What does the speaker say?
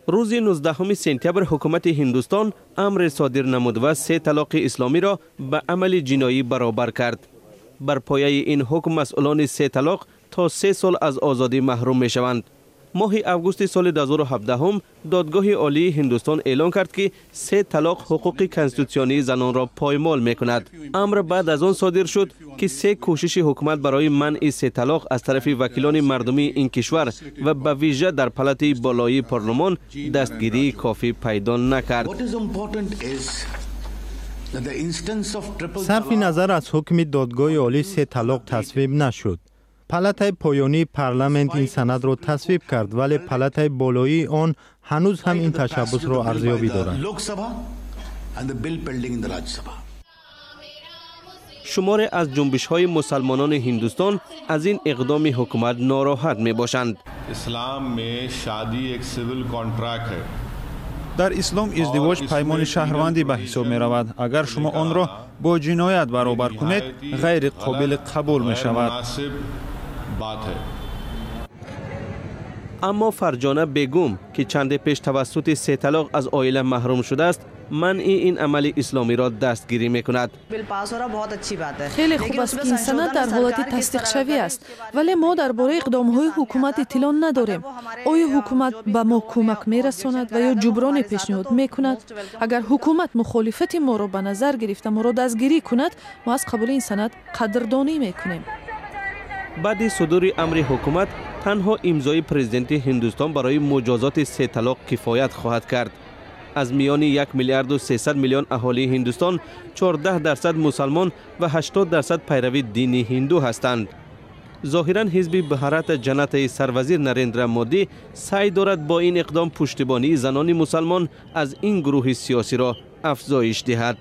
روز 19 سپتامبر حکومت هندوستان امر صادر نمود و 3 طلاق اسلامی را به عمل جنایی برابر کرد. بر پایه این حکم مسئولان 3 طلاق تا 3 سال از آزادی محروم می شوند. ماه اوگوست سال 2017 دادگاه عالی هندوستان اعلام کرد که 3 طلاق حقوق کنستیتوسیونی زنان را پایمال می کند. امر بعد از آن صادر شد که 3 کوشش حکومت برای منع 3 طلاق از طرف وکیلان مردمی این کشور و به ویژه در پلات بالای پارلمان دستگیری کافی پیدا نکرد. صرف نظر از حکم دادگاه عالی 3 طلاق تصویب نشد. پلات پایانی پارلمان این سند را تصویب کرد ولی پلات بالایی آن هنوز هم این تشبث را ارزیابی دارد. شمار از جنبش‌های مسلمانان هندوستان از این اقدام حکومت ناراحت می‌باشند. اسلام میں شادی ایک سیویل کانٹریکٹ ہے. در اسلام ازدواج پیمان شهروندی به حساب می رود. اگر شما آن را با جنایت برابر کنید غیر قابل قبول می شود. اما فرجانه بیگم که چند پیش توسط 3 طلاق از عائله محروم شده است، منع این عمل اسلامی را دستگیری می کند. خیلی خوب است که این سند در حالت تصدیق شوی است، ولی ما درباره اقدام‌های حکومت اطلاع نداریم. آیا حکومت به ما کمک می رساند و یا جبران پیشنهاد می کند؟ اگر حکومت مخالفت ما را به نظر گرفته ما را دستگیری کند، ما از قبول این سند قدردانی می کنیم. بعد صدور امر حکومت تنها امضای پرزیدنت هندوستان برای مجازات 3 طلاق کفایت خواهد کرد. از میان 1 میلیارد و 300 میلیون اهالی هندوستان 14% مسلمان و 80% پیروی دین هندو هستند. ظاهراً حزب بهارت جنتا سروازیر نریندرا مودی سعی دارد با این اقدام پشتیبانی زنان مسلمان از این گروه سیاسی را افزایش دهد.